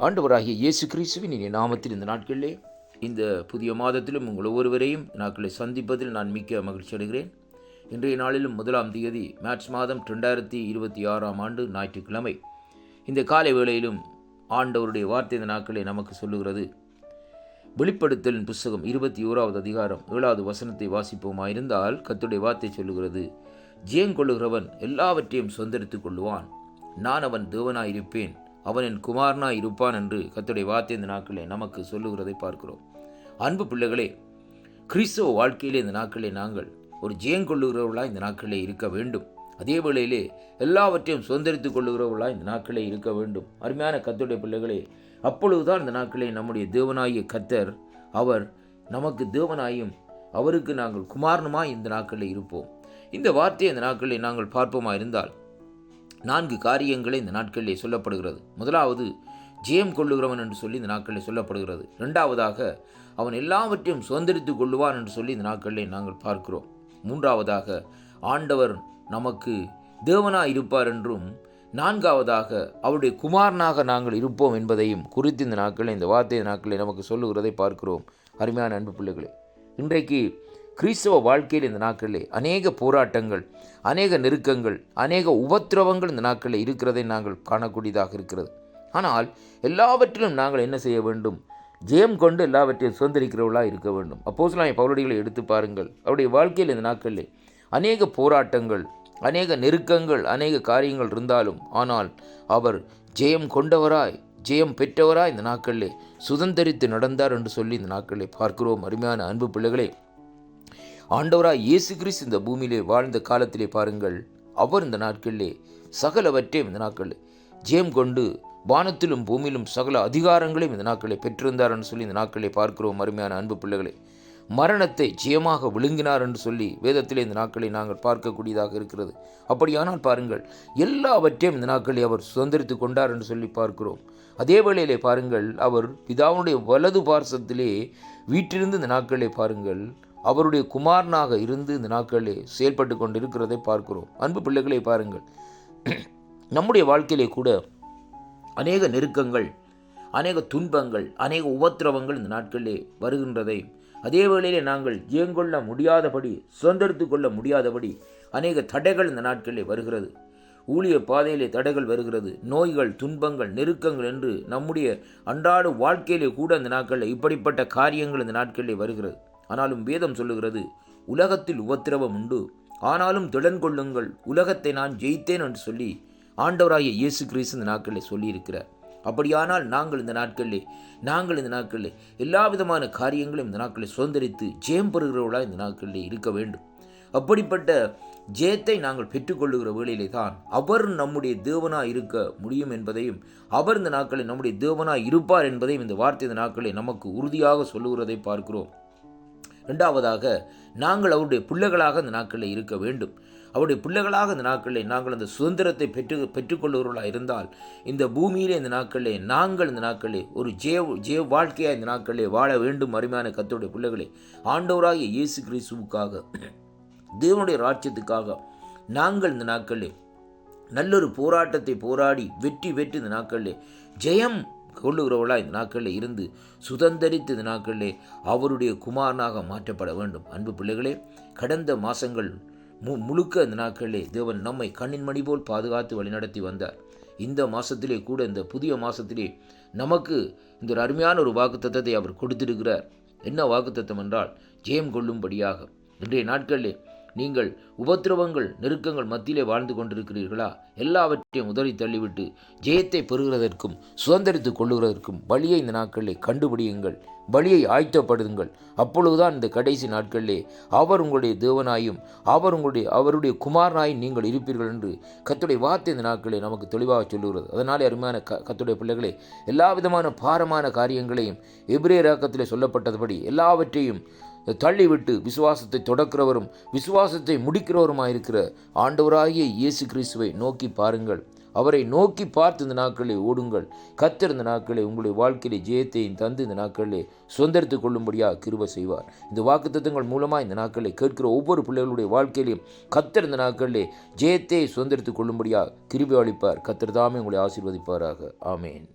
ஆண்டவராகிய இயேசு கிறிஸ்துவின் இனிய நாமத்தில் இந்த நாட்களிலே இந்த புதிய மாதத்திலும் உங்கள் ஒவ்வொருவரையும் நாட்களை சந்திப்பதில் நான் மிக்க மகிழ்ச்சி அடைகிறேன். இன்றைய நாளிலும் 1ஆம் தேதி மார்ச் மாதம் 2026 ஞாயிற்றுக்கிழமை இந்த காலை வேளையிலும் ஆண்டவருடைய வார்த்தை இந்த நாட்களை நமக்கு சொல்லுகிறது. வெளிப்படுத்தலின் புஸ்தகம் 21வது அதிகாரம் 7வது வசனத்தை வாசிப்போமாயிருந்தால் கர்த்தருடைய வார்த்தை சொல்லுகிறது, ஜெயங்கொள்ளுகிறவன் எல்லாவற்றையும் சொந்தரித்துக் கொள்ளுவான், நான் அவன் தேவனாயிருப்பேன், அவன் என் குமாரனாய் இருப்பான் என்று கர்த்தருடைய வார்த்தை இந்த நாட்களே நமக்கு சொல்லுகிறதை பார்க்கிறோம். அன்பு பிள்ளைகளே, கிறிஸ்தவ வாழ்க்கையிலே இந்த நாட்களே நாங்கள் ஒரு ஜெயங்கொள்ளுகிறவர்களாக இந்த நாட்களே இருக்க வேண்டும். அதே வேளையிலே எல்லாவற்றையும் சுதந்திரித்துக் கொள்ளுகிறவர்களாக இந்த நாட்களே இருக்க வேண்டும். அருமையான கர்த்தருடைய பிள்ளைகளே, அப்பொழுதுதான் இந்த நாட்களே நம்முடைய தேவனாகிய கர்த்தர் அவர் நமக்கு தேவனாயும் அவருக்கு நாங்கள் குமாரனுமாய் இந்த நாட்களில் இருப்போம். இந்த வார்த்தையை இந்த நாட்களில் நாங்கள் பார்ப்போமா இருந்தால் 4 காரியங்களே இந்த நாட்களிலே சொல்லப்படுகிறது. முதலாவது, ஜெயம் கொள்ளுகிறவன் என்று சொல்லி இந்த நாட்களில் சொல்லப்படுகிறது. இரண்டாவதாக, அவன் எல்லாவற்றையும் சுதந்திரித்துக் கொள்ளுவான் என்று சொல்லி இந்த நாட்களிலே நாங்கள் பார்க்கிறோம். மூன்றாவதாக, ஆண்டவர் நமக்கு தேவனாய் இருப்பார் என்றும், நான்காவதாக அவருடைய குமாரனாக நாங்கள் இருப்போம் என்பதையும் குறித்து இந்த நாட்களில் இந்த வார்த்தை நாட்களில் நமக்கு சொல்லுகிறதை பார்க்கிறோம். அருமையான அன்பு பிள்ளைகளே, இன்றைக்கு கிறிஸ்தவ வாழ்க்கையில் இந்த நாட்களிலே அநேக போராட்டங்கள், அநேக நெருக்கங்கள், அநேக உபத்திரவங்கள் இந்த நாட்களில் இருக்கிறதை நாங்கள் காணக்கூடியதாக இருக்கிறது. ஆனால் எல்லாவற்றிலும் நாங்கள் என்ன செய்ய வேண்டும்? ஜெயம் கொண்டு எல்லாவற்றையும் சுதந்திரிக்கிறவர்களாக இருக்க வேண்டும். அப்போஸ்தலனாகிய பவுலடிகளை எடுத்து பாருங்கள். அவருடைய வாழ்க்கையில் இந்த நாட்களிலே அநேக போராட்டங்கள், அநேக நெருக்கங்கள், அநேக காரியங்கள் இருந்தாலும் ஆனால் அவர் ஜெயம் கொண்டவராய், ஜெயம் பெற்றவராய் இந்த நாட்களிலே சுதந்திரித்து நடந்தார் என்று சொல்லி இந்த நாட்களிலே பார்க்கிறோம். அருமையான அன்பு பிள்ளைகளே, ஆண்டவராய் இயேசு கிறிஸ்து இந்த பூமியிலே வாழ்ந்த காலத்திலே பாருங்கள், அவர் இந்த நாட்களிலே சகலவற்றையும் இந்த நாட்களில் ஜெயம் கொண்டு வானத்திலும் பூமியிலும் சகல அதிகாரங்களையும் இந்த நாட்களை பெற்றிருந்தார் என்று சொல்லி இந்த நாட்களை பார்க்கிறோம். அருமையான அன்பு பிள்ளைகளே, மரணத்தை ஜெயமாக விழுங்கினார் என்று சொல்லி வேதத்திலே இந்த நாட்களை நாங்கள் பார்க்கக்கூடியதாக இருக்கிறது. அப்படியானால் பாருங்கள், எல்லாவற்றையும் இந்த நாட்களை அவர் சுதந்திரித்து கொண்டார் என்று சொல்லி பார்க்கிறோம். அதே வேளையிலே பாருங்கள், அவர் பிதாவுடைய வலது பார்சத்திலே வீட்டிலிருந்து இந்த நாட்களை பாருங்கள் அவருடைய குமாரனாக இருந்து இந்த நாட்களிலே செயல்பட்டு கொண்டு இருக்கிறதை பார்க்கிறோம். அன்பு பிள்ளைகளை பாருங்கள், நம்முடைய வாழ்க்கையிலே கூட அநேக நெருக்கங்கள், அநேக துன்பங்கள், அநேக உபத்திரவங்கள் இந்த நாட்களிலே வருகின்றதை, அதே வேளையிலே நாங்கள் ஜெயங்கொள்ள முடியாதபடி, சுதந்திரித்து கொள்ள முடியாதபடி அநேக தடைகள் இந்த நாட்களிலே வருகிறது. ஊழிய பாதையிலே தடைகள் வருகிறது. நோய்கள், துன்பங்கள், நெருக்கங்கள் என்று நம்முடைய அன்றாட வாழ்க்கையிலே கூட இந்த நாட்களில் இப்படிப்பட்ட காரியங்கள் இந்த நாட்களிலே வருகிறது. ஆனாலும் வேதம் சொல்லுகிறது, உலகத்தில் உபத்திரவம் உண்டு, ஆனாலும் திடன் கொள்ளுங்கள், உலகத்தை நான் ஜெயித்தேன் என்று சொல்லி ஆண்டவராகிய இயேசு கிறிஸ்து இந்த நாட்களில் சொல்லியிருக்கிறார். அப்படியானால் நாங்கள் இந்த நாட்களில் எல்லா விதமான காரியங்களையும் இந்த நாட்களில் சுதந்திரித்து ஜெயம் பெறுகிறவர்களாக இந்த நாட்களில் இருக்க வேண்டும். அப்படிப்பட்ட ஜெயத்தை நாங்கள் பெற்றுக்கொள்ளுகிற வேளையிலே தான் அவர் நம்முடைய தேவனாய் இருக்க முடியும் என்பதையும், அவர் இந்த நாட்களில் நம்முடைய தேவனாய் இருப்பார் என்பதையும் இந்த வார்த்தை இந்த நாட்களில் நமக்கு உறுதியாக சொல்லுகிறதை பார்க்கிறோம். இரண்டாவதாக, நாங்கள் அவருடைய பிள்ளைகளாக இந்த நாட்களில் இருக்க வேண்டும். அவருடைய பிள்ளைகளாக இந்த நாட்களில் நாங்கள் அந்த சுதந்திரத்தை பெற்றுக்கொள்ளுகிறவர்களாக இருந்தால் இந்த பூமியிலே இந்த நாட்களிலே நாங்கள் இந்த நாட்களிலே ஒரு ஜெய வாழ்க்கையாக இந்த நாட்களிலே வாழ வேண்டும். அருமையான கர்த்தருடைய பிள்ளைகளே, ஆண்டவராகிய இயேசு கிறிஸ்துவுக்காக, தேவனுடைய ராஜ்யத்துக்காக நாங்கள் இந்த நாட்களிலே நல்லொரு போராட்டத்தை போராடி வெற்றி பெற்று இந்த நாட்களிலே ஜெயம் கொள்ளுகிறவர்களாக இந்த நாட்களில் இருந்து சுதந்திரித்து இந்த நாட்களிலே அவருடைய குமாரனாக மாற்றப்பட வேண்டும். அன்பு பிள்ளைகளே, கடந்த மாதங்கள் முழுக்க இந்த நாட்களிலே தேவன் நம்மை கண்ணின் மணி போல் பாதுகாத்து வழிநடத்தி வந்தார். இந்த மாதத்திலே கூட, இந்த புதிய மாதத்திலே நமக்கு இந்த ஒரு அருமையான ஒரு வாக்குத்தத்தத்தை அவர் கொடுத்திருக்கிறார். என்ன வாக்குத்தத்தம் என்றால், ஜெயம் கொள்ளும்படியாக. இன்றைய நாட்களிலே நீங்கள் உபத்திரவங்கள், நெருக்கங்கள் மத்தியிலே வாழ்ந்து கொண்டிருக்கிறீர்களா? எல்லாவற்றையும் உதறி தள்ளிவிட்டு ஜெயத்தை பெறுகிறதற்கும் சுதந்திரித்துக் கொள்ளுகிறதற்கும் வழியை இந்த நாட்களிலே கண்டுபிடியுங்கள், வழியை ஆயத்தப்படுங்கள். அப்பொழுதுதான் இந்த கடைசி நாட்களிலே அவர் உங்களுடைய தேவனாயும் அவருடைய குமாரனாயும் நீங்கள் இருப்பீர்கள் என்று கர்த்தருடைய வார்த்தை இந்த நாட்களிலே நமக்கு தெளிவாக சொல்லுகிறது. அதனாலே அருமையான கர்த்தருடைய பிள்ளைகளே, எல்லா விதமான பாரமான காரியங்களையும் எபிரேயராக்கத்திலே சொல்லப்பட்டதுபடி எல்லாவற்றையும் தள்ளிவிட்டு விசுவாசத்தை தொடக்கிறவரும் விசுவாசத்தை முடிக்கிறவருமாயிருக்கிற ஆண்டவராகிய இயேசு கிறிஸ்துவை நோக்கி பாருங்கள். அவரை நோக்கி பார்த்து இந்த நாட்களிலே ஓடுங்கள். கர்த்தர் இந்த நாட்களிலே உங்களுடைய வாழ்க்கையிலே ஜெயத்தையும் தந்து இந்த நாட்களிலே சுதந்திரித்துக் கொள்ளும்படியாக கிருபை செய்வார். இந்த வாக்குத்தத்தங்கள் மூலமாக இந்த நாட்களிலே கேட்கிற ஒவ்வொரு பிள்ளைகளுடைய வாழ்க்கையிலையும் கர்த்தர் இந்த நாட்களிலே ஜெயத்தை சுதந்திரித்துக் கொள்ளும்படியாக கிருபை அளிப்பார். கர்த்தர் தாமே உங்களை ஆசீர்வதிப்பாராக. ஆமேன்.